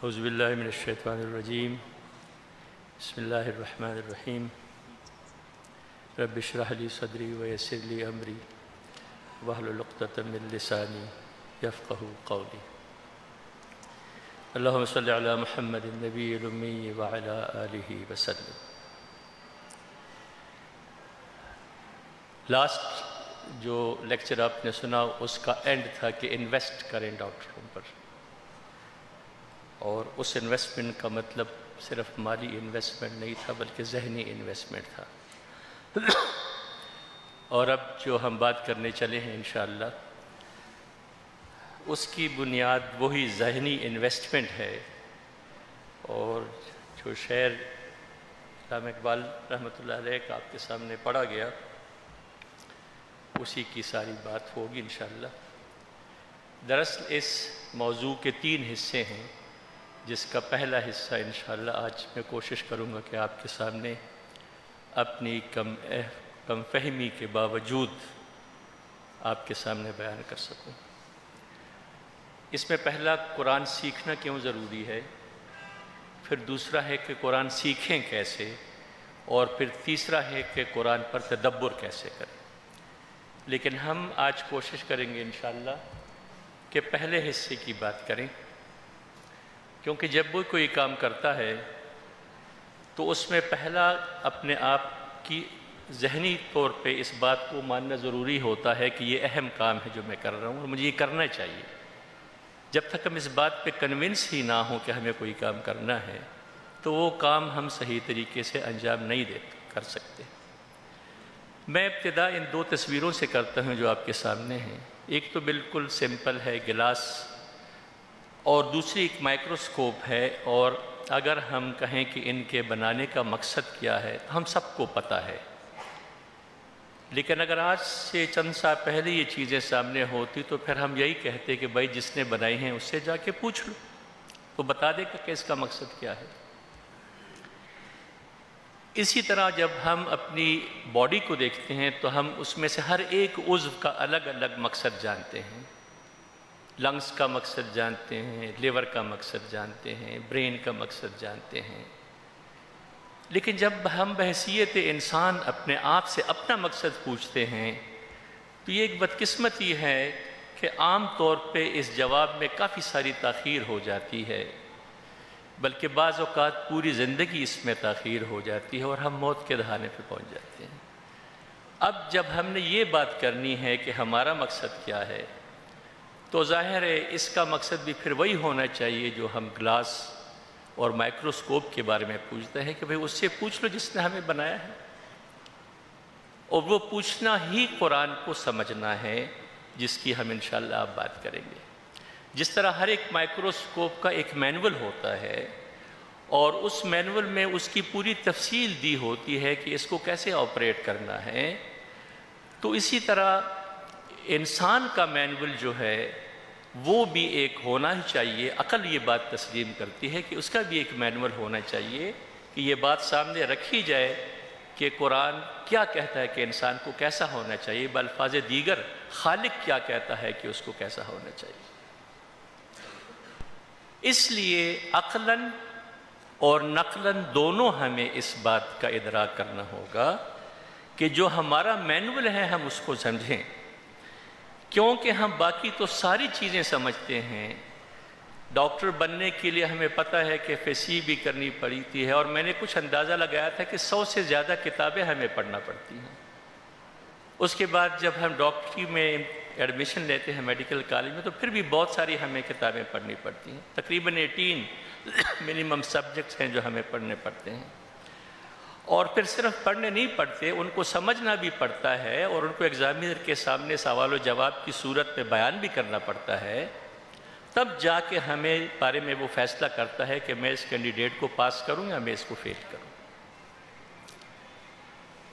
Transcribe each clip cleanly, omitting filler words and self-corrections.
اعوذ باللہ من الشیطان الرجیم بسم اللہ الرحمن الرحیم رب اشرح لی صدری ویسر لی امری واحلل عقدۃ من لسانی یفقہوا قولی اللہم صلی علی محمد النبی الامی وعلی آلہ وسلم۔ لاسٹ جو لیکچر آپ نے سنا اس کا اینڈ تھا کہ انویسٹ کریں ڈاکٹروں پر، اور اس انویسٹمنٹ کا مطلب صرف مالی انویسٹمنٹ نہیں تھا بلکہ ذہنی انویسٹمنٹ تھا۔ اور اب جو ہم بات کرنے چلے ہیں انشاءاللہ اس کی بنیاد وہی ذہنی انویسٹمنٹ ہے، اور جو شعر علامہ اقبال رحمۃ اللہ علیہ کا آپ کے سامنے پڑھا گیا اسی کی ساری بات ہوگی انشاءاللہ۔ دراصل اس موضوع کے 3 حصے ہیں، جس کا پہلا حصہ انشاءاللہ آج میں کوشش کروں گا کہ آپ کے سامنے اپنی کم فہمی کے باوجود آپ کے سامنے بیان کر سکوں۔ اس میں پہلا قرآن سیکھنا کیوں ضروری ہے، پھر دوسرا ہے کہ قرآن سیکھیں کیسے، اور پھر تیسرا ہے کہ قرآن پر تدبر کیسے کریں۔ لیکن ہم آج کوشش کریں گے انشاءاللہ کہ پہلے حصے کی بات کریں، کیونکہ جب وہ کوئی کام کرتا ہے تو اس میں پہلا اپنے آپ کی ذہنی طور پہ اس بات کو ماننا ضروری ہوتا ہے کہ یہ اہم کام ہے جو میں کر رہا ہوں اور مجھے یہ کرنا چاہیے۔ جب تک ہم اس بات پہ کنونس ہی نہ ہوں کہ ہمیں کوئی کام کرنا ہے تو وہ کام ہم صحیح طریقے سے انجام نہیں کر سکتے۔ میں ابتدا ان 2 تصویروں سے کرتا ہوں جو آپ کے سامنے ہیں۔ ایک تو بالکل سمپل ہے گلاس، اور دوسری ایک مائکروسکوپ ہے، اور اگر ہم کہیں کہ ان کے بنانے کا مقصد کیا ہے تو ہم سب کو پتہ ہے، لیکن اگر آج سے چند سال پہلے یہ چیزیں سامنے ہوتی تو پھر ہم یہی کہتے کہ بھائی جس نے بنائی ہیں اس سے جا کے پوچھ لو، تو بتا دے گا کہ اس کا مقصد کیا ہے۔ اسی طرح جب ہم اپنی باڈی کو دیکھتے ہیں تو ہم اس میں سے ہر ایک عضو کا الگ الگ مقصد جانتے ہیں۔ لنگز کا مقصد جانتے ہیں، لیور کا مقصد جانتے ہیں، برین کا مقصد جانتے ہیں، لیکن جب ہم بحیثیت انسان اپنے آپ سے اپنا مقصد پوچھتے ہیں تو یہ ایک بدقسمتی ہے کہ عام طور پہ اس جواب میں کافی ساری تاخیر ہو جاتی ہے، بلکہ بعض اوقات پوری زندگی اس میں تاخیر ہو جاتی ہے اور ہم موت کے دہانے پہ پہنچ جاتے ہیں۔ اب جب ہم نے یہ بات کرنی ہے کہ ہمارا مقصد کیا ہے تو ظاہر ہے اس کا مقصد بھی پھر وہی ہونا چاہیے جو ہم گلاس اور مائکروسکوپ کے بارے میں پوچھتے ہیں کہ بھئی اس سے پوچھ لو جس نے ہمیں بنایا ہے، اور وہ پوچھنا ہی قرآن کو سمجھنا ہے جس کی ہم انشاءاللہ آپ بات کریں گے۔ جس طرح ہر ایک مائکروسکوپ کا ایک مینول ہوتا ہے اور اس مینول میں اس کی پوری تفصیل دی ہوتی ہے کہ اس کو کیسے آپریٹ کرنا ہے، تو اسی طرح انسان کا مینول جو ہے وہ بھی ایک ہونا ہی چاہیے۔ عقل یہ بات تسلیم کرتی ہے کہ اس کا بھی ایک مینول ہونا چاہیے کہ یہ بات سامنے رکھی جائے کہ قرآن کیا کہتا ہے کہ انسان کو کیسا ہونا چاہیے، بالفاظ دیگر خالق کیا کہتا ہے کہ اس کو کیسا ہونا چاہیے۔ اس لیے عقلاً اور نقلاً دونوں ہمیں اس بات کا ادراک کرنا ہوگا کہ جو ہمارا مینول ہے ہم اس کو سمجھیں، کیونکہ ہم باقی تو ساری چیزیں سمجھتے ہیں۔ ڈاکٹر بننے کے لیے ہمیں پتہ ہے کہ FSC بھی کرنی پڑتی ہے، اور میں نے کچھ اندازہ لگایا تھا کہ 100 سے زیادہ کتابیں ہمیں پڑھنا پڑتی ہیں۔ اس کے بعد جب ہم ڈاکٹری میں ایڈمیشن لیتے ہیں میڈیکل کالج میں تو پھر بھی بہت ساری ہمیں کتابیں پڑھنی پڑتی ہیں، تقریباً 18 منیمم سبجیکٹس ہیں جو ہمیں پڑھنے پڑتے ہیں، اور پھر صرف پڑھنے نہیں پڑتے، ان کو سمجھنا بھی پڑتا ہے، اور ان کو ایگزامینر کے سامنے سوال و جواب کی صورت میں بیان بھی کرنا پڑتا ہے۔ تب جا کے ہمیں بارے میں وہ فیصلہ کرتا ہے کہ میں اس کینڈیڈیٹ کو پاس کروں یا میں اس کو فیل کروں۔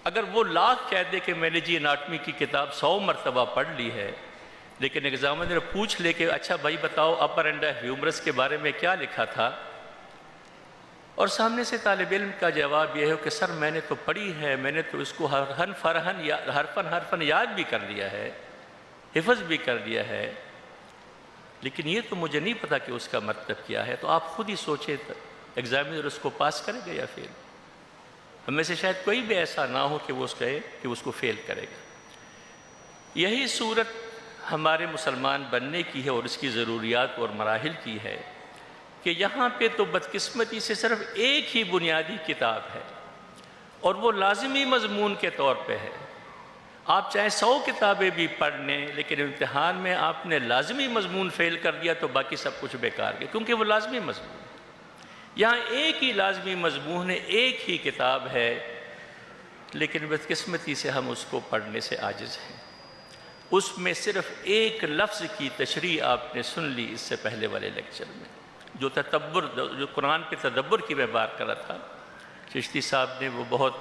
اگر وہ لاکھ کہہ دے کہ میں نے جی اناٹمی کی کتاب 100 مرتبہ پڑھ لی ہے، لیکن ایگزامینر پوچھ لے کہ اچھا بھائی بتاؤ اپر اینڈ ہیومرس کے بارے میں کیا لکھا تھا، اور سامنے سے طالب علم کا جواب یہ ہے کہ سر میں نے تو پڑھی ہے، میں نے تو اس کو حرفن یاد بھی کر لیا ہے، حفظ بھی کر لیا ہے، لیکن یہ تو مجھے نہیں پتا کہ اس کا مطلب کیا ہے، تو آپ خود ہی سوچیں ایگزامینر اس کو پاس کرے گا یا فیل؟ ہم میں سے شاید کوئی بھی ایسا نہ ہو کہ وہ اس کہے کہ اس کو فیل کرے گا۔ یہی صورت ہمارے مسلمان بننے کی ہے اور اس کی ضروریات اور مراحل کی ہے کہ یہاں پہ تو بدقسمتی سے صرف ایک ہی بنیادی کتاب ہے اور وہ لازمی مضمون کے طور پہ ہے۔ آپ چاہے 100 کتابیں بھی پڑھ لیں، لیکن امتحان میں آپ نے لازمی مضمون فیل کر دیا تو باقی سب کچھ بیکار گیا، کیونکہ وہ لازمی مضمون ہے۔ یہاں ایک ہی لازمی مضمون ہے، ایک ہی کتاب ہے، لیکن بدقسمتی سے ہم اس کو پڑھنے سے عاجز ہیں۔ اس میں صرف ایک لفظ کی تشریح آپ نے سن لی اس سے پہلے والے لیکچر میں، جو قرآن پہ تدبر کی میں بات کر رہا تھا، چشتی صاحب نے وہ بہت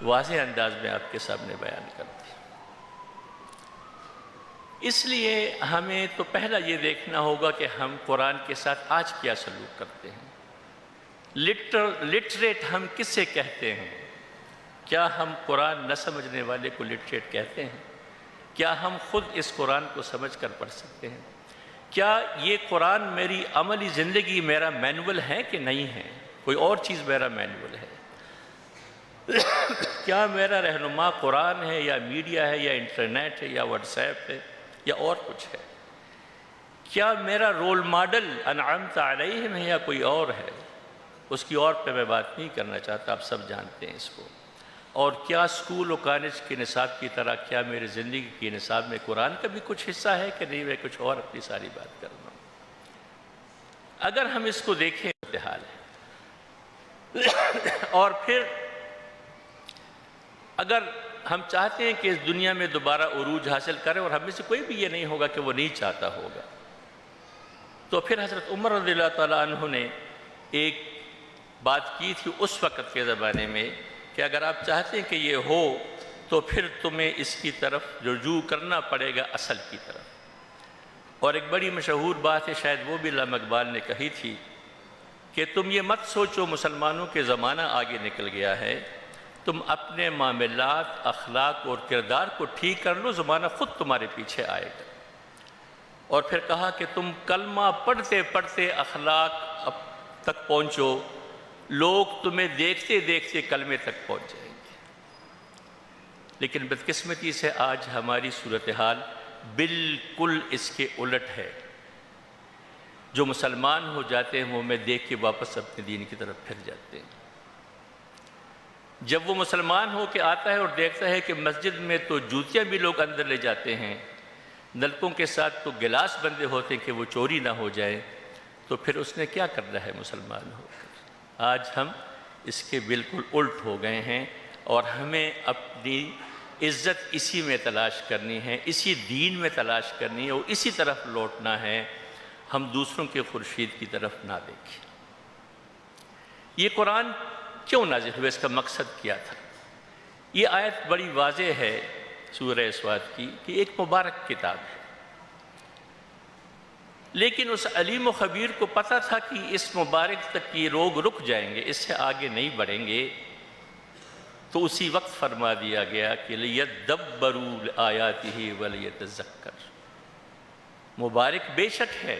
واضح انداز میں آپ کے سامنے بیان کر دی۔ اس لیے ہمیں تو پہلا یہ دیکھنا ہوگا کہ ہم قرآن کے ساتھ آج کیا سلوک کرتے ہیں۔ لٹریٹ ہم کس سے کہتے ہیں؟ کیا ہم قرآن نہ سمجھنے والے کو لٹریٹ کہتے ہیں؟ کیا ہم خود اس قرآن کو سمجھ کر پڑھ سکتے ہیں؟ کیا یہ قرآن میری عملی زندگی میرا مینول ہے کہ نہیں ہے؟ کوئی اور چیز میرا مینول ہے؟ کیا میرا رہنما قرآن ہے یا میڈیا ہے یا انٹرنیٹ ہے یا واٹس ایپ ہے یا اور کچھ ہے؟ کیا میرا رول ماڈل انعمت علیہم ہے یا کوئی اور ہے؟ اس کی اور پہ میں بات نہیں کرنا چاہتا، آپ سب جانتے ہیں اس کو۔ اور کیا اسکول و کالج کے نصاب کی طرح کیا میری زندگی کے نصاب میں قرآن کا بھی کچھ حصہ ہے کہ نہیں؟ میں کچھ اور اپنی ساری بات کر رہا ہوں۔ اگر ہم اس کو دیکھیں حال ہے، اور پھر اگر ہم چاہتے ہیں کہ اس دنیا میں دوبارہ عروج حاصل کریں، اور ہم میں سے کوئی بھی یہ نہیں ہوگا کہ وہ نہیں چاہتا ہوگا، تو پھر حضرت عمر رضی اللہ تعالیٰ عنہ نے ایک بات کی تھی اس وقت کے زمانے میں کہ اگر آپ چاہتے ہیں کہ یہ ہو تو پھر تمہیں اس کی طرف رجوع کرنا پڑے گا، اصل کی طرف۔ اور ایک بڑی مشہور بات ہے، شاید وہ بھی علامہ اقبال نے کہی تھی کہ تم یہ مت سوچو مسلمانوں کے زمانہ آگے نکل گیا ہے، تم اپنے معاملات، اخلاق اور کردار کو ٹھیک کر لو، زمانہ خود تمہارے پیچھے آئے گا۔ اور پھر کہا کہ تم کلمہ پڑھتے پڑھتے اخلاق تک پہنچو، لوگ تمہیں دیکھتے دیکھتے کلمے تک پہنچ جائیں گے۔ لیکن بدقسمتی سے آج ہماری صورتحال بالکل اس کے الٹ ہے۔ جو مسلمان ہو جاتے ہیں وہ ہمیں دیکھ کے واپس اپنے دین کی طرف پھر جاتے ہیں۔ جب وہ مسلمان ہو کے آتا ہے اور دیکھتا ہے کہ مسجد میں تو جوتیاں بھی لوگ اندر لے جاتے ہیں، نلکوں کے ساتھ تو گلاس بندے ہوتے ہیں کہ وہ چوری نہ ہو جائے، تو پھر اس نے کیا کرنا ہے مسلمان ہو کر؟ آج ہم اس کے بالکل الٹ ہو گئے ہیں، اور ہمیں اپنی عزت اسی میں تلاش کرنی ہے، اسی دین میں تلاش کرنی ہے، اور اسی طرف لوٹنا ہے، ہم دوسروں کے خورشید کی طرف نہ دیکھیں۔ یہ قرآن کیوں نازل ہوا؟ اس کا مقصد کیا تھا؟ یہ آیت بڑی واضح ہے سورہ صاد کی کہ ایک مبارک کتاب ہے، لیکن اس علیم و خبیر کو پتہ تھا کہ اس مبارک تک یہ لوگ رک جائیں گے، اس سے آگے نہیں بڑھیں گے، تو اسی وقت فرما دیا گیا کہ لِيَدَّبَّرُوا آیَاتِهِ وَلِيَتَذَكَّرُوا۔ مبارک بے شک ہے،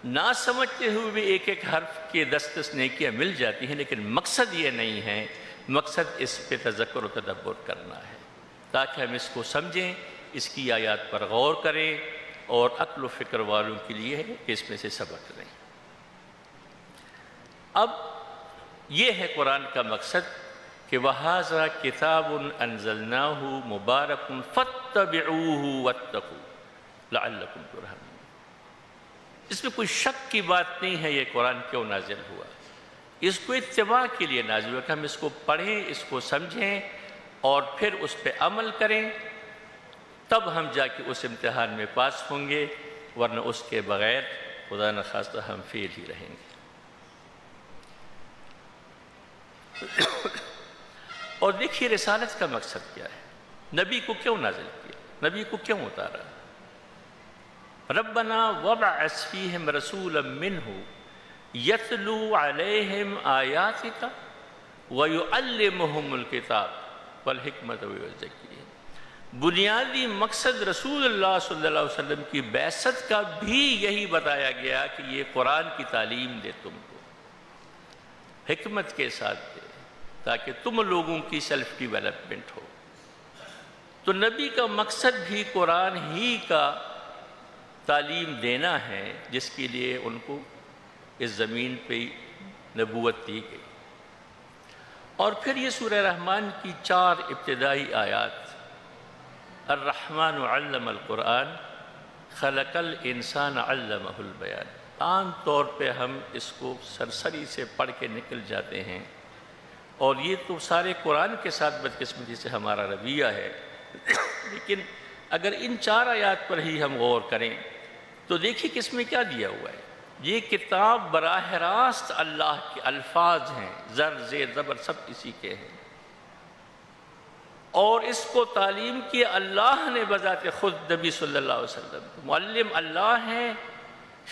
نہ سمجھتے ہوئے بھی ایک ایک حرف کے 10 نیکیاں مل جاتی ہیں، لیکن مقصد یہ نہیں ہے، مقصد اس پہ تذکر و تدبر کرنا ہے تاکہ ہم اس کو سمجھیں، اس کی آیات پر غور کریں، اور عقل و فکر والوں کے لیے ہے کہ اس میں سے سبق لیں۔ اب یہ ہے قرآن کا مقصد کہ وَهَذَا كِتَابٌ أَنزَلْنَاهُ مُبَارَكٌ فَاتَّبِعُوهُ وَاتَّقُوا لَعَلَّكُمْ تُرْحَمُونَ۔ اس میں کوئی شک کی بات نہیں ہے یہ قرآن کیوں نازل ہوا، اس کو اتباع کے لیے نازل ہوا کہ ہم اس کو پڑھیں، اس کو سمجھیں اور پھر اس پہ عمل کریں، تب ہم جا کے اس امتحان میں پاس ہوں گے، ورنہ اس کے بغیر خدا نخواستہ ہم فیل ہی رہیں گے۔ اور دیکھیے رسالت کا مقصد کیا ہے، نبی کو کیوں نازل کیا، نبی کو کیوں اتارا؟ ربنا وابعث فیہم رسولا منہم یتلو علیہم آیاتک ویعلمہم الکتاب والحکمت ویزکیہم۔ بنیادی مقصد رسول اللہ صلی اللہ علیہ وسلم کی بعثت کا بھی یہی بتایا گیا کہ یہ قرآن کی تعلیم دے تم کو، حکمت کے ساتھ دے، تاکہ تم لوگوں کی سیلف ڈیولپمنٹ ہو۔ تو نبی کا مقصد بھی قرآن ہی کا تعلیم دینا ہے، جس کے لیے ان کو اس زمین پہ نبوت دی گئی۔ اور پھر یہ سورہ رحمان کی 4 ابتدائی آیات، الرحمن علم القرآن خلق الانسان علمہ البیان، عام طور پہ ہم اس کو سرسری سے پڑھ کے نکل جاتے ہیں، اور یہ تو سارے قرآن کے ساتھ بدقسمتی سے ہمارا رویہ ہے، لیکن اگر ان 4 آیات پر ہی ہم غور کریں تو دیکھیے کہ اس میں کیا دیا ہوا ہے۔ یہ کتاب براہ راست اللہ کے الفاظ ہیں، زر زیر زبر سب اسی کے ہیں، اور اس کو تعلیم کی اللہ نے بذات خود نبی صلی اللہ علیہ وسلم، معلم اللہ ہے،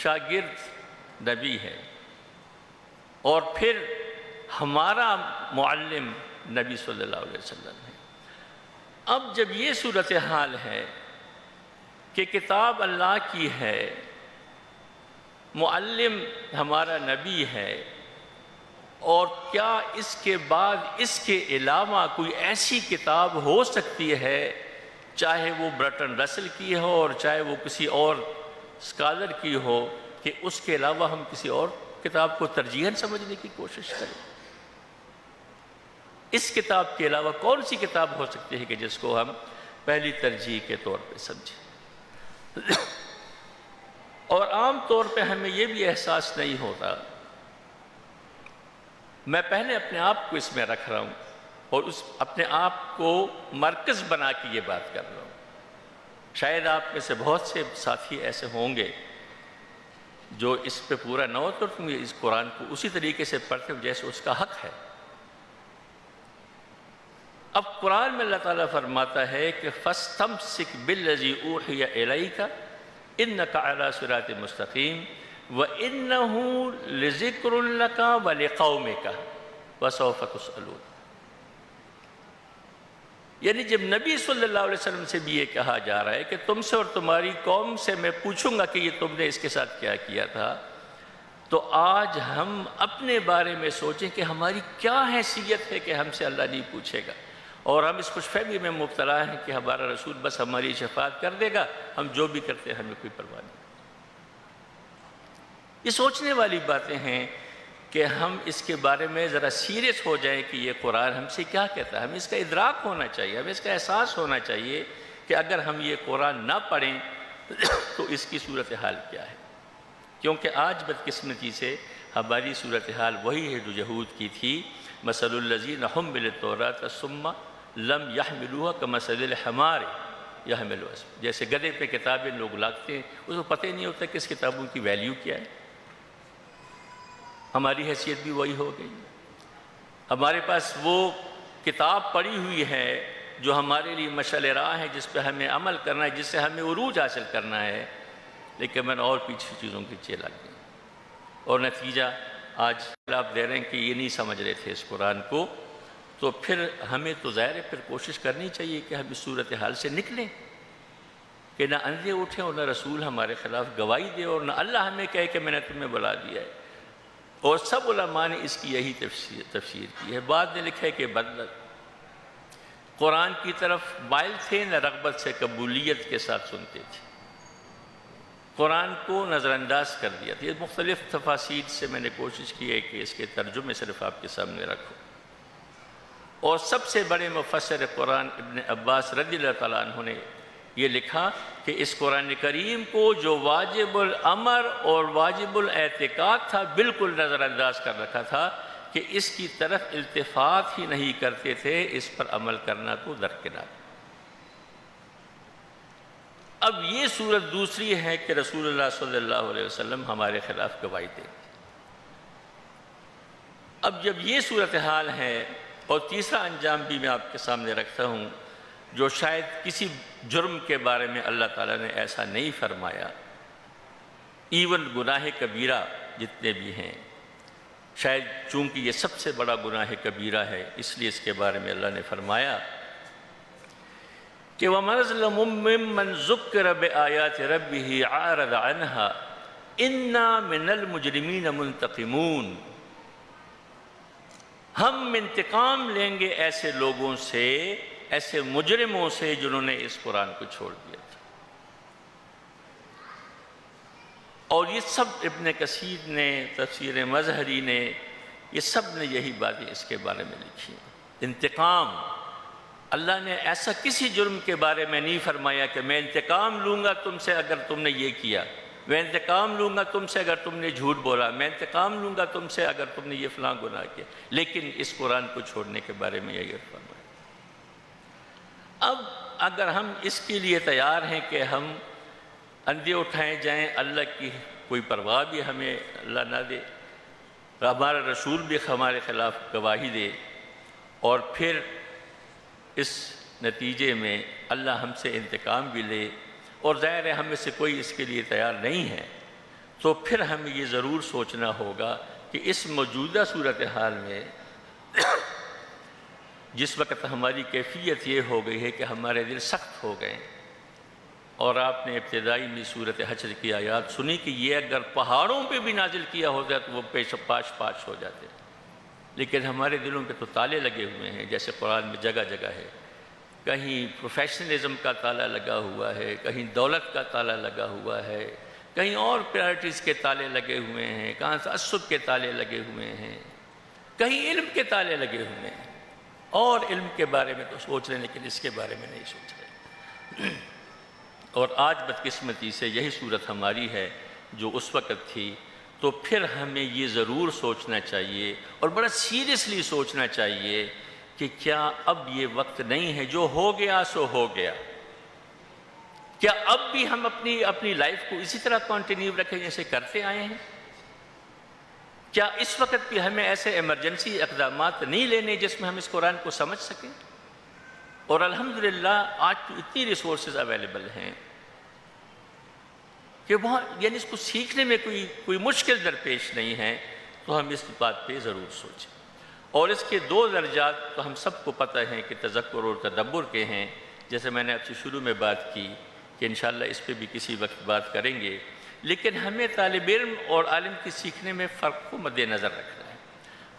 شاگرد نبی ہے، اور پھر ہمارا معلم نبی صلی اللہ علیہ وسلم ہے۔ اب جب یہ صورتحال ہے کہ کتاب اللہ کی ہے، معلم ہمارا نبی ہے، اور کیا اس کے بعد اس کے علاوہ کوئی ایسی کتاب ہو سکتی ہے، چاہے وہ برٹن رسل کی ہو اور چاہے وہ کسی اور اسکالر کی ہو، کہ اس کے علاوہ ہم کسی اور کتاب کو ترجیحاً سمجھنے کی کوشش کریں؟ اس کتاب کے علاوہ کون سی کتاب ہو سکتی ہے کہ جس کو ہم پہلی ترجیح کے طور پہ سمجھیں؟ اور عام طور پہ ہمیں یہ بھی احساس نہیں ہوتا، میں پہلے اپنے آپ کو اس میں رکھ رہا ہوں اور اپنے آپ کو مرکز بنا کے یہ بات کر رہا ہوں۔ شاید آپ میں سے بہت سے ساتھی ایسے ہوں گے جو اس پہ پورا نہ ہو تو اس قرآن کو اسی طریقے سے پڑھتے ہو جیسے اس کا حق ہے۔ اب قرآن میں اللہ تعالیٰ فرماتا ہے کہ فَاسْتَمْسِكْ بِالَّذِي أُوحِيَ إِلَيْكَ إِنَّكَ عَلَىٰ صِرَاطٍ مُسْتَقِيمٍ وَإِنَّهُ لِذِكْرٌ لَكَ وَلِقَوْمِكَ وَسَوْفَ تُسْأَلُونَ۔ یعنی جب نبی صلی اللہ علیہ وسلم سے بھی یہ کہا جا رہا ہے کہ تم سے اور تمہاری قوم سے میں پوچھوں گا کہ یہ تم نے اس کے ساتھ کیا کیا تھا، تو آج ہم اپنے بارے میں سوچیں کہ ہماری کیا حیثیت ہے کہ ہم سے اللہ نہیں پوچھے گا، اور ہم اس خوش فہمی میں مبتلا ہیں کہ ہمارا رسول بس ہماری شفاعت کر دے گا، ہم جو بھی کرتے ہیں ہمیں کوئی پرواہ نہیں۔ یہ سوچنے والی باتیں ہیں کہ ہم اس کے بارے میں ذرا سیریس ہو جائیں کہ یہ قرآن ہم سے کیا کہتا ہے۔ ہمیں اس کا ادراک ہونا چاہیے، ہمیں اس کا احساس ہونا چاہیے کہ اگر ہم یہ قرآن نہ پڑھیں تو اس کی صورتحال کیا ہے، کیونکہ آج بدقسمتی سے ہماری صورتحال وہی ہے جو یہود کی تھی۔ مثل الذین حملوا التوراۃ ثم لم يحملوها كمثل الحمار يحمل اسفارا، جیسے گدھے پہ کتابیں لوگ لاتے ہیں، اس کو پتہ ہی نہیں ہوتا کہ اس کتابوں کی ویلیو کیا ہے۔ ہماری حیثیت بھی وہی ہو گئی، ہمارے پاس وہ کتاب پڑی ہوئی ہے جو ہمارے لیے مشعل راہ ہے، جس پہ ہمیں عمل کرنا ہے، جس سے ہمیں عروج حاصل کرنا ہے، لیکن میں نے اور پیچھے چیزوں کی چیز لگ گئی، اور نتیجہ آج آپ دے رہے ہیں کہ یہ نہیں سمجھ رہے تھے اس قرآن کو۔ تو پھر ہمیں تو ظاہر ہے پھر کوشش کرنی چاہیے کہ ہم اس صورتحال سے نکلیں، کہ نہ اندھے اٹھیں اور نہ رسول ہمارے خلاف گواہی دے، اور نہ اللہ ہمیں کہے کہ میں نے تمہیں بلا دیا ہے۔ اور سب علماء نے اس کی یہی تفسیر کی ہے۔ بعد نے لکھا ہے کہ بدلت قرآن کی طرف مائل تھے، نہ رغبت سے قبولیت کے ساتھ سنتے تھے، قرآن کو نظر انداز کر دیا تھا۔ یہ مختلف تفاسیر سے میں نے کوشش کی ہے کہ اس کے ترجمے صرف آپ کے سامنے رکھوں۔ اور سب سے بڑے مفسر قرآن ابن عباس رضی اللہ تعالیٰ عنہ نے یہ لکھا کہ اس قرآن کریم کو جو واجب الامر اور واجب الاعتقاد تھا بالکل نظر انداز کر رکھا تھا، کہ اس کی طرف التفات ہی نہیں کرتے تھے، اس پر عمل کرنا تو درکنار۔ اب یہ صورت دوسری ہے کہ رسول اللہ صلی اللہ علیہ وسلم ہمارے خلاف گواہی دیں۔ اب جب یہ صورتحال ہے، اور تیسرا انجام بھی میں آپ کے سامنے رکھتا ہوں، جو شاید کسی جرم کے بارے میں اللہ تعالیٰ نے ایسا نہیں فرمایا، ایون گناہ کبیرہ جتنے بھی ہیں، شاید چونکہ یہ سب سے بڑا گناہ کبیرہ ہے، اس لیے اس کے بارے میں اللہ نے فرمایا کہ وَمَنْ أَظْلَمُ مِمَّنْ ذُكِّرَ بِآيَاتِ رَبِّهِ عَارَضَ عَنْهَا إِنَّا مِنَ الْمُجْرِمِينَ مُنْتَقِمُونَ۔ ہم انتقام لیں گے ایسے لوگوں سے، ایسے مجرموں سے جنہوں نے اس قرآن کو چھوڑ دیا تھا۔ اور یہ سب ابن کثیر نے، تفسیر مظہری نے، یہ سب نے یہی باتیں اس کے بارے میں لکھی ہیں۔ انتقام، اللہ نے ایسا کسی جرم کے بارے میں نہیں فرمایا کہ میں انتقام لوں گا تم سے اگر تم نے یہ کیا، میں انتقام لوں گا تم سے اگر تم نے جھوٹ بولا، میں انتقام لوں گا تم سے اگر تم نے یہ فلاں گناہ کیا، لیکن اس قرآن کو چھوڑنے کے بارے میں یہی فرمایا۔ اب اگر ہم اس کے لیے تیار ہیں کہ ہم اندھے اٹھائے جائیں، اللہ کی کوئی پرواہ بھی ہمیں اللہ نہ دے، ہمارا رسول بھی ہمارے خلاف گواہی دے، اور پھر اس نتیجے میں اللہ ہم سے انتقام بھی لے، اور ظاہر ہے ہم میں سے کوئی اس کے لیے تیار نہیں ہے، تو پھر ہمیں یہ ضرور سوچنا ہوگا کہ اس موجودہ صورتحال میں جس وقت ہماری کیفیت یہ ہو گئی ہے کہ ہمارے دل سخت ہو گئے، اور آپ نے ابتدائی میں صورت حشر کی آیات سنی کہ یہ اگر پہاڑوں پہ بھی نازل کیا ہوتا ہے تو وہ پاش ہو جاتے ہیں، لیکن ہمارے دلوں پہ تو تالے لگے ہوئے ہیں، جیسے قرآن میں جگہ جگہ ہے، کہیں پروفیشنلزم کا تالا لگا ہوا ہے، کہیں دولت کا تالا لگا ہوا ہے، کہیں اور پرائرٹیز کے تالے لگے ہوئے ہیں، کہاں تعصب کے تالے لگے ہوئے ہیں، کہیں علم کے تالے لگے ہوئے ہیں، اور علم کے بارے میں تو سوچ رہے ہیں لیکن اس کے بارے میں نہیں سوچ رہے۔ اور آج بدقسمتی سے یہی صورت ہماری ہے جو اس وقت تھی، تو پھر ہمیں یہ ضرور سوچنا چاہیے اور بڑا سیریسلی سوچنا چاہیے کہ کیا اب یہ وقت نہیں ہے، جو ہو گیا سو ہو گیا، کیا اب بھی ہم اپنی لائف کو اسی طرح کنٹینیو رکھیں جیسے کرتے آئے ہیں؟ کیا اس وقت بھی ہمیں ایسے ایمرجنسی اقدامات نہیں لینے جس میں ہم اس قرآن کو سمجھ سکیں؟ اور الحمدللہ آج تو اتنی ریسورسز اویلیبل ہیں کہ وہاں یعنی اس کو سیکھنے میں کوئی مشکل درپیش نہیں ہے، تو ہم اس بات پہ ضرور سوچیں۔ اور اس کے دو درجات تو ہم سب کو پتہ ہیں کہ تذکر اور تدبر کے ہیں، جیسے میں نے آپ سے شروع میں بات کی کہ انشاءاللہ اس پہ بھی کسی وقت بات کریں گے، لیکن ہمیں طالب علم اور عالم کی سیکھنے میں فرق کو مد نظر رکھنا ہے۔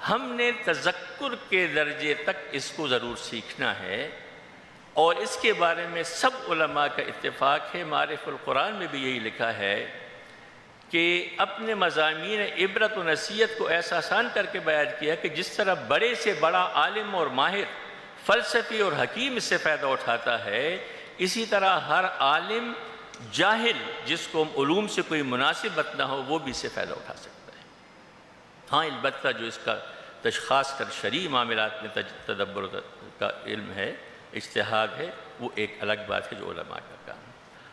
ہم نے تذکر کے درجے تک اس کو ضرور سیکھنا ہے، اور اس کے بارے میں سب علماء کا اتفاق ہے، معارف القرآن میں بھی یہی لکھا ہے کہ اپنے مضامین عبرت و نصیحت کو ایسا آسان کر کے بیان کیا کہ جس طرح بڑے سے بڑا عالم اور ماہر فلسفی اور حکیم اس سے فائدہ اٹھاتا ہے، اسی طرح ہر عالم جاہل جس کو علوم سے کوئی مناسبت نہ ہو وہ بھی اس سے فائدہ اٹھا سکتا ہے۔ ہاں البتہ جو اس کا خاص کر شرعی معاملات میں تدبر کا علم ہے، اجتہاد ہے، وہ ایک الگ بات ہے جو علماء کا کام ہے،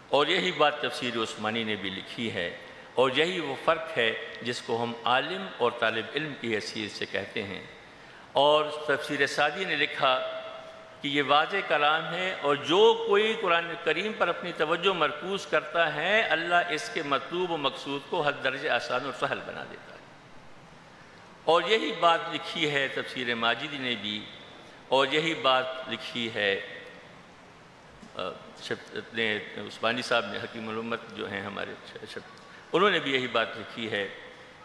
اور یہی بات تفسیر عثمانی نے بھی لکھی ہے، اور یہی وہ فرق ہے جس کو ہم عالم اور طالب علم کی حیثیت سے کہتے ہیں۔ اور تفسیر سعدی نے لکھا کہ یہ واضح کلام ہے، اور جو کوئی قرآن کریم پر اپنی توجہ مرکوز کرتا ہے اللہ اس کے مطلوب و مقصود کو حد درجے آسان اور سہل بنا دیتا ہے۔ اور یہی بات لکھی ہے تفسیر ماجدی نے بھی، اور یہی بات لکھی ہے اپنے عثمانی صاحب نے، حکیم الامت جو ہیں ہمارے، انہوں نے بھی یہی بات لکھی ہے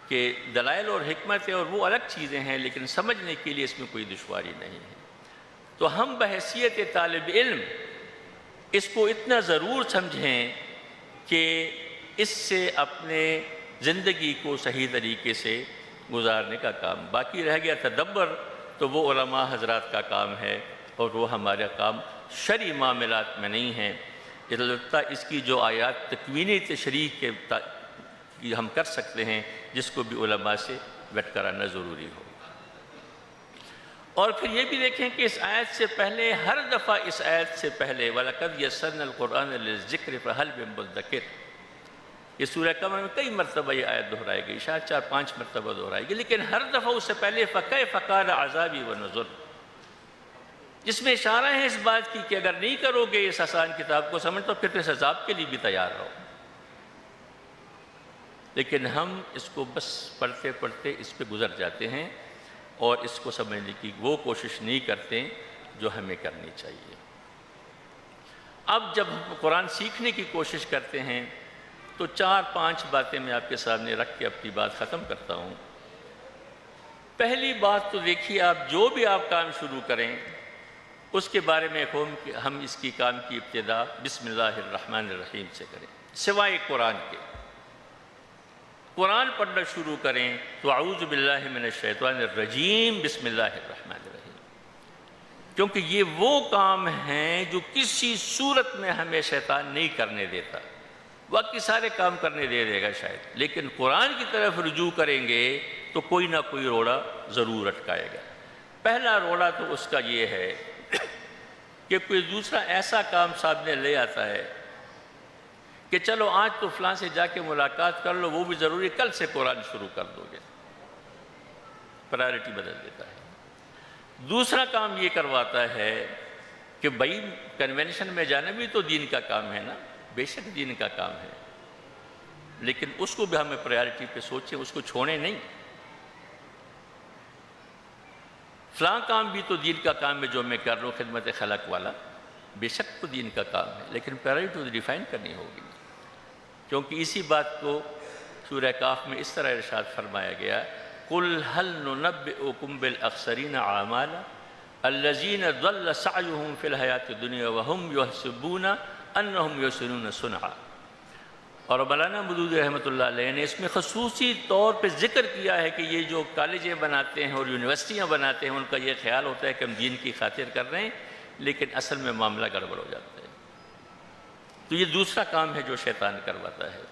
کہ دلائل اور حکمت اور وہ الگ چیزیں ہیں، لیکن سمجھنے کے لیے اس میں کوئی دشواری نہیں ہے۔ تو ہم بحیثیت طالب علم اس کو اتنا ضرور سمجھیں کہ اس سے اپنے زندگی کو صحیح طریقے سے گزارنے کا کام، باقی رہ گیا تدبر تو وہ علماء حضرات کا کام ہے، اور وہ ہمارا کام شرعی معاملات میں نہیں ہے۔ البتہ اس کی جو آیات تکوینی تشریح کے ہم کر سکتے ہیں، جس کو بھی علماء سے ویٹ کرانا ضروری ہوگا۔ اور پھر یہ بھی دیکھیں کہ اس آیت سے پہلے، ہر دفعہ اس آیت سے پہلے وَلَقَدْ يَسَّرْنَا الْقُرْآنَ لِلذِّكْرِ فَهَلْ مِن مُدَّكِرٍ، یہ سورہ قمر میں کئی مرتبہ یہ آیت دہرائی گئی، شاید 4-5 مرتبہ دہرائی گئی، لیکن ہر دفعہ اس سے پہلے فَكَيْفَ كَانَ عَذَابِي وَنُذُرِ، جس میں اشارہ ہے اس بات کی کہ اگر نہیں کرو گے اس آسان کتاب کو سمجھ تو پھر اس عذاب کے لیے بھی تیار رہو۔ لیکن ہم اس کو بس پڑھتے پڑھتے اس پہ گزر جاتے ہیں، اور اس کو سمجھنے کی وہ کوشش نہیں کرتے جو ہمیں کرنی چاہیے۔ اب جب ہم قرآن سیکھنے کی کوشش کرتے ہیں تو 4-5 باتیں میں آپ کے سامنے رکھ کے اپنی بات ختم کرتا ہوں۔ پہلی بات تو دیکھیے، آپ جو بھی آپ کام شروع کریں اس کے بارے میں ہم اس کی کام کی ابتدا بسم اللہ الرحمن الرحیم سے کریں، سوائے قرآن کے۔ قرآن پڑھنا شروع کریں تو اعوذ باللہ من الشیطان الرجیم بسم اللہ الرحمن الرحیم، کیونکہ یہ وہ کام ہیں جو کسی صورت میں ہمیں شیطان نہیں کرنے دیتا، باقی سارے کام کرنے دے گا شاید، لیکن قرآن کی طرف رجوع کریں گے تو کوئی نہ کوئی روڑا ضرور اٹکائے گا۔ پہلا روڑا تو اس کا یہ ہے کہ کوئی دوسرا ایسا کام سامنے لے آتا ہے کہ چلو آج تو فلاں سے جا کے ملاقات کر لو، وہ بھی ضروری، کل سے قرآن شروع کر دو گے، پرائرٹی بدل دیتا ہے۔ دوسرا کام یہ کرواتا ہے کہ بھائی کنونشن میں جانا بھی تو دین کا کام ہے نا، بے شک دین کا کام ہے، لیکن اس کو بھی ہمیں پرائرٹی پہ سوچیں، اس کو چھوڑیں نہیں۔ فلاں کام بھی تو دین کا کام ہے جو میں کر رہا ہوں، خدمت خلق والا، بے شک تو دین کا کام ہے، لیکن پرائرٹی تو ڈیفائن کرنی ہوگی، کیونکہ اسی بات کو سورہ کاف میں اس طرح ارشاد فرمایا گیا، قُلْ هَلْ نُنَبِّئُكُمْ بِالْأَخْسَرِينَ أَعْمَالًا الَّذِينَ ضَلَّ سَعْيُهُمْ فِي الْحَيَاةِ الدُّنْيَا وَهُمْ يَحْسَبُونَ أَنَّهُمْ يُحْسِنُونَ صُنْعًا۔ اور مولانا مودودی رحمۃ اللہ علیہ نے اس میں خصوصی طور پہ ذکر کیا ہے کہ یہ جو کالجیں بناتے ہیں اور یونیورسٹیاں بناتے ہیں، ان کا یہ خیال ہوتا ہے کہ ہم دین کی خاطر کر رہے ہیں، لیکن اصل میں معاملہ گڑبڑ ہو جاتا ہے۔ تو یہ دوسرا کام ہے جو شیطان کرواتا ہے۔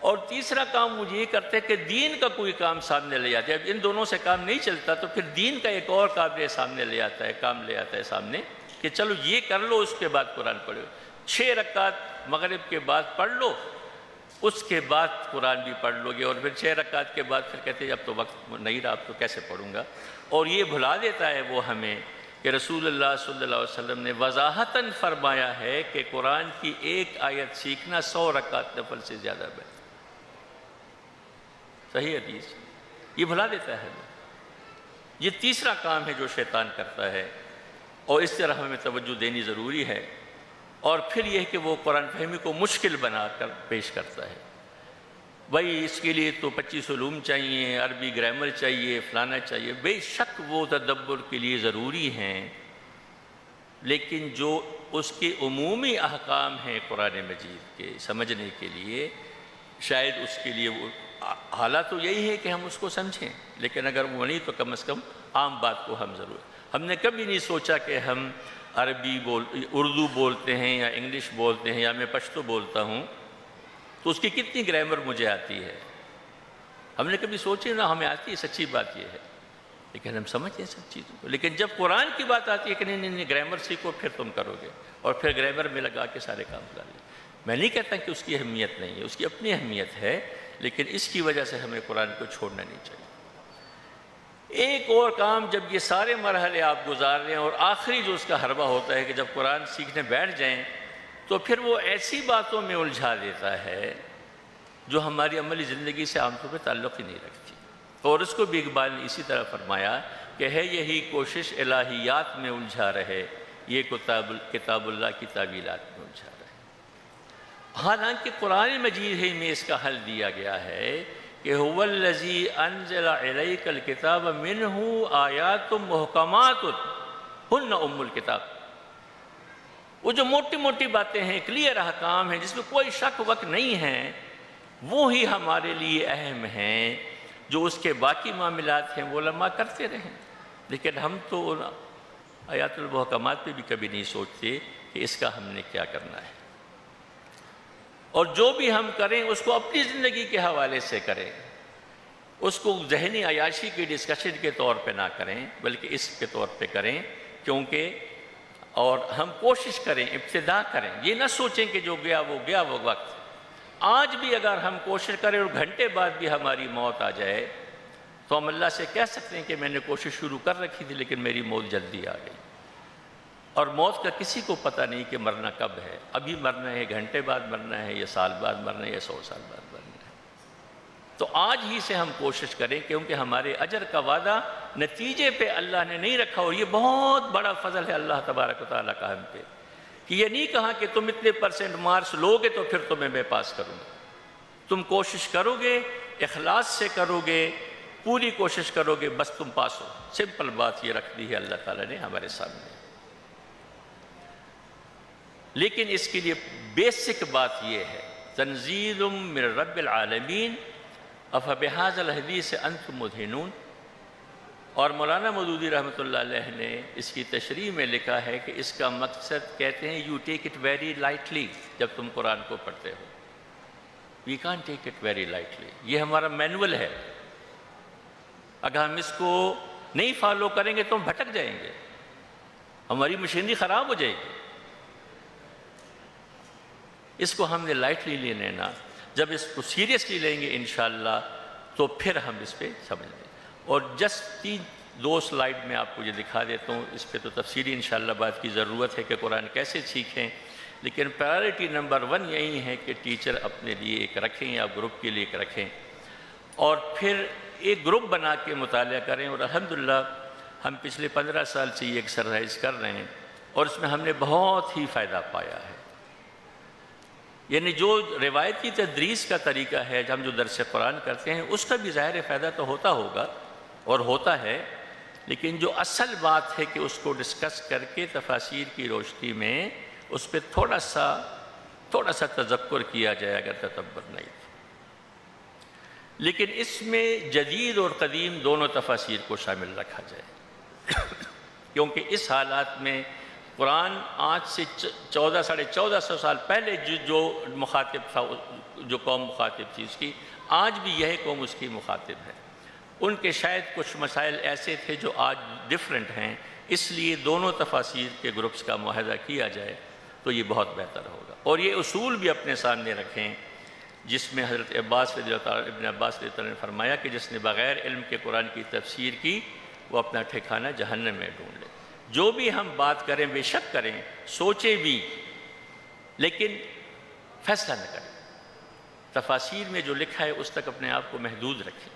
اور تیسرا کام وہ یہ کرتے ہیں کہ دین کا کوئی کام سامنے لے آتے ہیں۔ اب ان دونوں سے کام نہیں چلتا تو پھر دین کا ایک اور کام سامنے لے آتا ہے، کام لے آتا ہے سامنے کہ چلو یہ کر لو، اس کے بعد قرآن پڑھو، 6 رکعت مغرب کے بعد پڑھ لو، اس کے بعد قرآن بھی پڑھ لو گے، اور پھر 6 رکعت کے بعد پھر کہتے ہیں اب تو وقت نہیں رہا، اب تو کیسے پڑھوں گا۔ اور یہ بھلا دیتا ہے وہ ہمیں کہ رسول اللہ صلی اللہ علیہ وسلم نے وضاحتاً فرمایا ہے کہ قرآن کی ایک آیت سیکھنا 100 رکعت نفل سے زیادہ بہتر۔ صحیح حدیث، یہ بھلا دیتا ہے ہمیں۔ یہ تیسرا کام ہے جو شیطان کرتا ہے، اور اس طرح ہمیں توجہ دینی ضروری ہے۔ اور پھر یہ کہ وہ قرآن فہمی کو مشکل بنا کر پیش کرتا ہے، بھائی اس کے لیے تو 25 علوم چاہیے، عربی گرامر چاہیے، فلانا چاہیے۔ بے شک وہ تدبر کے لیے ضروری ہیں، لیکن جو اس کے عمومی احکام ہیں قرآن مجید کے سمجھنے کے لیے، شاید اس کے لیے وہ حالات تو یہی ہے کہ ہم اس کو سمجھیں، لیکن اگر وہ نہیں تو کم از کم عام بات کو ہم ضرور۔ ہم نے کبھی نہیں سوچا کہ ہم اردو بولتے ہیں یا انگلش بولتے ہیں یا میں پشتو بولتا ہوں تو اس کی کتنی گرامر مجھے آتی ہے، ہم نے کبھی سوچے نہ، ہمیں آتی ہے، سچی بات یہ ہے، لیکن ہم سمجھتے ہیں سب چیزوں کو۔ لیکن جب قرآن کی بات آتی ہے کہ نہیں گرامر سیکھو پھر تم کرو گے، اور پھر گرامر میں لگا کے سارے کام کرا لیں۔ میں نہیں کہتا کہ اس کی اہمیت نہیں ہے، اس کی اپنی اہمیت ہے، لیکن اس کی وجہ سے ہمیں قرآن کو چھوڑنا نہیں چاہیے۔ ایک اور کام، جب یہ سارے مرحلے آپ گزار رہے ہیں اور آخری جو اس کا حربہ ہوتا ہے کہ جب قرآن سیکھنے بیٹھ جائیں تو پھر وہ ایسی باتوں میں الجھا دیتا ہے جو ہماری عملی زندگی سے عام طور پہ تعلق ہی نہیں رکھتی، اور اس کو بھی اقبال نے اسی طرح فرمایا کہ ہے یہی کوشش الہیات میں الجھا رہے، یہ کتاب اللہ کی تعویلات میں الجھا رہے۔ حالانکہ قرآن مجید ہی میں اس کا حل دیا گیا ہے کہ هو الذی انزل الیک الکتاب منہ آیات محکمات ہن ام الکتاب۔ وہ جو موٹی موٹی باتیں ہیں، کلیئر احکام ہیں جس میں کوئی شک وک نہیں ہے، وہی ہمارے لیے اہم ہیں، جو اس کے باقی معاملات ہیں وہ علماء کرتے رہیں، لیکن ہم تو آیات المحکمات پہ بھی کبھی نہیں سوچتے کہ اس کا ہم نے کیا کرنا ہے۔ اور جو بھی ہم کریں اس کو اپنی زندگی کے حوالے سے کریں، اس کو ذہنی عیاشی کی ڈسکشن کے طور پہ نہ کریں، بلکہ اس کے طور پہ کریں، کیونکہ اور ہم کوشش کریں، ابتدا کریں، یہ نہ سوچیں کہ جو گیا وہ وقت۔ آج بھی اگر ہم کوشش کریں اور گھنٹے بعد بھی ہماری موت آ جائے تو ہم اللہ سے کہہ سکتے ہیں کہ میں نے کوشش شروع کر رکھی تھی لیکن میری موت جلدی آ گئی۔ اور موت کا کسی کو پتہ نہیں کہ مرنا کب ہے، ابھی مرنا ہے، گھنٹے بعد مرنا ہے، یا سال بعد مرنا ہے، یا 100 سال بعد مرنا ہے۔ تو آج ہی سے ہم کوشش کریں، کیونکہ ہمارے اجر کا وعدہ نتیجے پہ اللہ نے نہیں رکھا، اور یہ بہت بڑا فضل ہے اللہ تبارک و تعالیٰ کا ہم پہ کہ یہ نہیں کہا کہ تم اتنے % مارکس لوگے تو پھر تمہیں میں پاس کروں گا. تم کوشش کرو گے، اخلاص سے کرو گے، پوری کوشش کرو گے، بس تم پاس ہو. سمپل بات یہ رکھ دی ہے اللہ تعالیٰ نے ہمارے سامنے. لیکن اس کے لیے بیسک بات یہ ہے، تنزیل من رب العالمین افبہذا الحدیث انتم مدہنون. اور مولانا مودودی رحمۃ اللہ علیہ نے اس کی تشریح میں لکھا ہے کہ اس کا مقصد کہتے ہیں you take it very lightly. جب تم قرآن کو پڑھتے ہو وی کان ٹیک اٹ ویری لائٹلی. یہ ہمارا مینول ہے، اگر ہم اس کو نہیں فالو کریں گے تو ہم بھٹک جائیں گے، ہماری مشینری خراب ہو جائے گی. اس کو ہم نے لائٹلی لے لینا. جب اس کو سیریسلی لیں گے انشاءاللہ تو پھر ہم اس پہ سمجھ لیں. اور جسٹ 2 سلائیڈ میں آپ کو یہ دکھا دیتا ہوں. اس پہ تو تفصیلی انشاءاللہ بات کی ضرورت ہے کہ قرآن کیسے سیکھیں، لیکن پرائرٹی نمبر 1 یہی ہے کہ ٹیچر اپنے لیے ایک رکھیں یا گروپ کے لیے ایک رکھیں، اور پھر ایک گروپ بنا کے مطالعہ کریں. اور الحمدللہ ہم پچھلے 15 سال سے یہ ایکسرسائز کر رہے ہیں اور اس میں ہم نے بہت ہی فائدہ پایا ہے. یعنی جو روایتی تدریس کا طریقہ ہے، ہم جو درس قرآن کرتے ہیں اس کا بھی ظاہر فائدہ تو ہوتا ہوگا اور ہوتا ہے، لیکن جو اصل بات ہے کہ اس کو ڈسکس کر کے تفاسیر کی روشنی میں اس پہ تھوڑا سا تذکر کیا جائے اگر تدبر نہیں تھا. لیکن اس میں جدید اور قدیم دونوں تفاسیر کو شامل رکھا جائے کیونکہ اس حالات میں قرآن آج سے 1400 سال پہلے جو مخاطب تھا، جو قوم مخاطب تھی اس کی، آج بھی یہی قوم اس کی مخاطب ہے. ان کے شاید کچھ مسائل ایسے تھے جو آج ڈیفرنٹ ہیں، اس لیے دونوں تفاسیر کے گروپس کا معاہدہ کیا جائے تو یہ بہت بہتر ہوگا. اور یہ اصول بھی اپنے سامنے رکھیں جس میں حضرت ابن عباس رضی اللہ عنہ نے فرمایا کہ جس نے بغیر علم کے قرآن کی تفسیر کی وہ اپنا ٹھکانہ جہنم میں ڈھونڈ لے. جو بھی ہم بات کریں بے شک کریں، سوچیں بھی، لیکن فیصلہ نہ کریں. تفاسیر میں جو لکھا ہے اس تک اپنے آپ کو محدود رکھیں،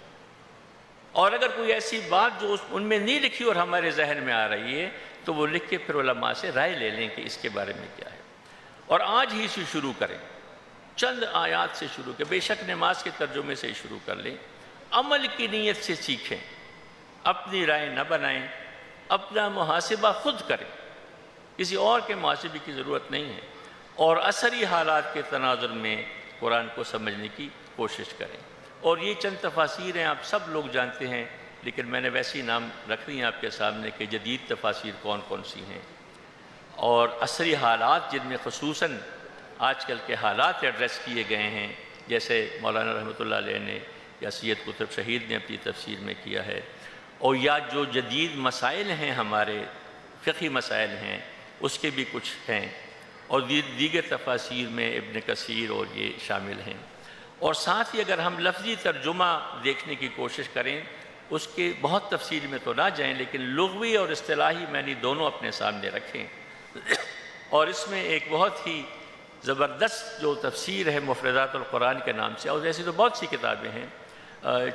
اور اگر کوئی ایسی بات جو ان میں نہیں لکھی اور ہمارے ذہن میں آ رہی ہے تو وہ لکھ کے پھر علماء سے رائے لے لیں کہ اس کے بارے میں کیا ہے. اور آج ہی سے شروع کریں، چند آیات سے شروع کریں، بے شک نماز کے ترجمے سے شروع کر لیں. عمل کی نیت سے سیکھیں، اپنی رائے نہ بنائیں، اپنا محاسبہ خود کریں، کسی اور کے محاسبے کی ضرورت نہیں ہے. اور عصری حالات کے تناظر میں قرآن کو سمجھنے کی کوشش کریں. اور یہ چند تفاسیر ہیں، آپ سب لوگ جانتے ہیں، لیکن میں نے ویسی نام رکھ دی ہیں آپ کے سامنے کہ جدید تفاسیر کون کون سی ہیں، اور عصری حالات جن میں خصوصاً آج کل کے حالات ایڈریس کیے گئے ہیں، جیسے مولانا رحمۃ اللہ علیہ نے یا سید قطب شہید نے اپنی تفسیر میں کیا ہے، اور یا جو جدید مسائل ہیں ہمارے فقہی مسائل ہیں اس کے بھی کچھ ہیں، اور دیگر تفاسیر میں ابن کثیر اور یہ شامل ہیں. اور ساتھ ہی اگر ہم لفظی ترجمہ دیکھنے کی کوشش کریں، اس کے بہت تفصیل میں تو نہ جائیں، لیکن لغوی اور اصطلاحی معنی دونوں اپنے سامنے رکھیں. اور اس میں ایک بہت ہی زبردست جو تفسیر ہے مفردات القرآن کے نام سے، اور ایسی تو بہت سی کتابیں ہیں،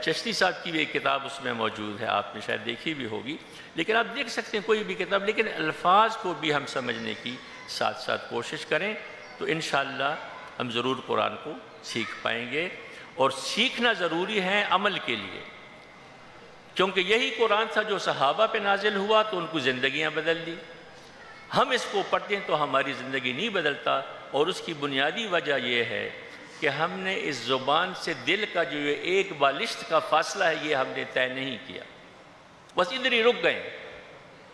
چشتی صاحب کی بھی ایک کتاب اس میں موجود ہے، آپ نے شاید دیکھی بھی ہوگی، لیکن آپ دیکھ سکتے ہیں کوئی بھی کتاب، لیکن الفاظ کو بھی ہم سمجھنے کی ساتھ ساتھ کوشش کریں تو انشاءاللہ ہم ضرور قرآن کو سیکھ پائیں گے. اور سیکھنا ضروری ہے عمل کے لیے، کیونکہ یہی قرآن تھا جو صحابہ پہ نازل ہوا تو ان کو زندگیاں بدل دی. ہم اس کو پڑھتے ہیں تو ہماری زندگی نہیں بدلتا، اور اس کی بنیادی وجہ یہ ہے کہ ہم نے اس زبان سے دل کا جو ایک بالشت کا فاصلہ ہے یہ ہم نے طے نہیں کیا، بس ادھر ہی رک گئے.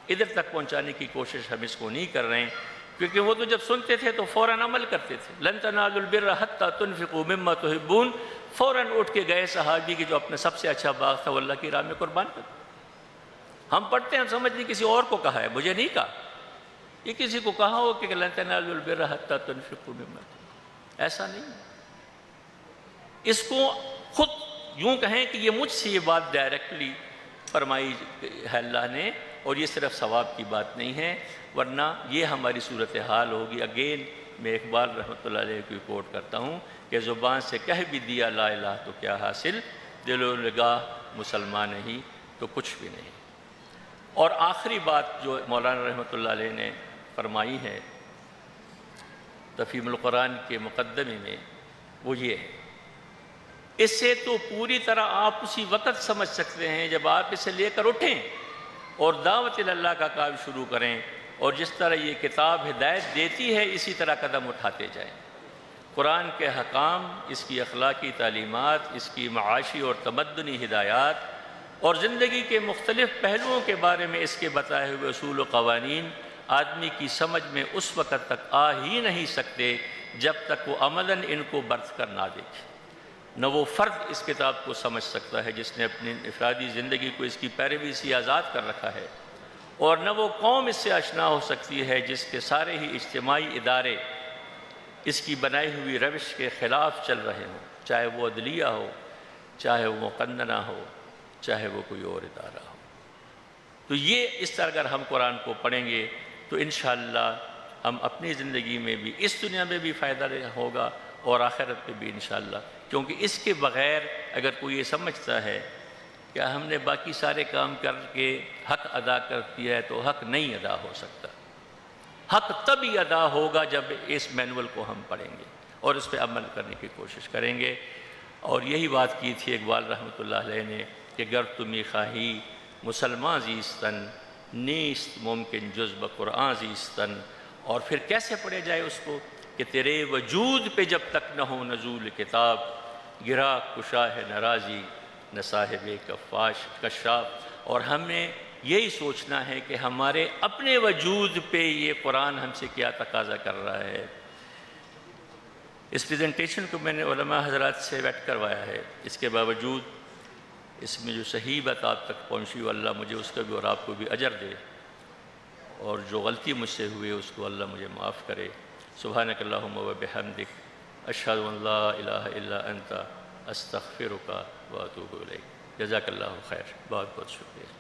ادھر تک پہنچانے کی کوشش ہم اس کو نہیں کر رہے ہیں، کیونکہ وہ تو جب سنتے تھے تو فوراً عمل کرتے تھے. لن تنالوا البر حتى تنفقوا مما تحبون، فوراً اٹھ کے گئے صحابی کہ جو اپنا سب سے اچھا باغ تھا وہ اللہ کی راہ میں قربان کر. ہم پڑھتے ہیں، ہم سمجھتے کسی اور کو کہا ہے، مجھے نہیں کہا. یہ کسی کو کہا ہو کہ لن تنالوا البر حتى تنفقوا مما تحبون، ایسا نہیں. اس کو خود یوں کہیں کہ یہ مجھ سے یہ بات ڈائریکٹلی فرمائی ہے اللہ نے، اور یہ صرف ثواب کی بات نہیں ہے، ورنہ یہ ہماری صورتحال ہوگی. اگین میں اقبال رحمۃ اللہ علیہ کی کوٹ کرتا ہوں کہ زبان سے کہہ بھی دیا لا الہ تو کیا حاصل، دل و نگاہ مسلمان نہیں تو کچھ بھی نہیں. اور آخری بات جو مولانا رحمۃ اللہ علیہ نے فرمائی ہے تفہیم القرآن کے مقدمے میں، وہ یہ ہے۔ اس سے تو پوری طرح آپ اسی وقت سمجھ سکتے ہیں جب آپ اسے لے کر اٹھیں اور دعوت اللہ کا کام شروع کریں، اور جس طرح یہ کتاب ہدایت دیتی ہے اسی طرح قدم اٹھاتے جائیں۔ قرآن کے حکام، اس کی اخلاقی تعلیمات، اس کی معاشی اور تمدنی ہدایات اور زندگی کے مختلف پہلوؤں کے بارے میں اس کے بتائے ہوئے اصول و قوانین آدمی کی سمجھ میں اس وقت تک آ ہی نہیں سکتے جب تک وہ عملاً ان کو برت کر نہ دیکھے۔ نہ وہ فرد اس کتاب کو سمجھ سکتا ہے جس نے اپنی انفرادی زندگی کو اس کی پیروی سے آزاد کر رکھا ہے، اور نہ وہ قوم اس سے آشنا ہو سکتی ہے جس کے سارے ہی اجتماعی ادارے اس کی بنائی ہوئی روش کے خلاف چل رہے ہوں، چاہے وہ عدلیہ ہو، چاہے وہ مقننہ ہو، چاہے وہ کوئی اور ادارہ ہو۔ تو یہ اس طرح اگر ہم قرآن کو پڑھیں گے تو انشاءاللہ ہم اپنی زندگی میں بھی، اس دنیا میں بھی فائدہ ہوگا اور آخرت میں بھی انشاءاللہ، کیونکہ اس کے بغیر اگر کوئی یہ سمجھتا ہے کہ ہم نے باقی سارے کام کر کے حق ادا کر دیا ہے تو حق نہیں ادا ہو سکتا۔ حق تبھی ادا ہوگا جب اس مینول کو ہم پڑھیں گے اور اس پہ عمل کرنے کی کوشش کریں گے۔ اور یہی بات کی تھی اقبال رحمۃ اللہ علیہ نے کہ گر تمی خواہی مسلمان زیستن، نیست ممکن جز بقرآن زیستن۔ اور پھر کیسے پڑھے جائے اس کو کہ تیرے وجود پہ جب تک نہ ہو نزول کتاب، گرا کشا ہے ناراضی نہ صاحب کشاف۔ اور ہمیں یہی سوچنا ہے کہ ہمارے اپنے وجود پہ یہ قرآن ہم سے کیا تقاضا کر رہا ہے۔ اس پریزنٹیشن کو میں نے علماء حضرات سے ویٹ کروایا ہے، اس کے باوجود اس میں جو صحیح بات آپ تک پہنچی ہو اللہ مجھے اس کا بھی اور آپ کو بھی اجر دے، اور جو غلطی مجھ سے ہوئی اس کو اللہ مجھے معاف کرے۔ سبحانک اللہم و بحمدک، اشہد ان لا الہ الا انت، استغفرک و اتوب الیک۔ جزاک اللہ خیر، بہت بہت شکریہ۔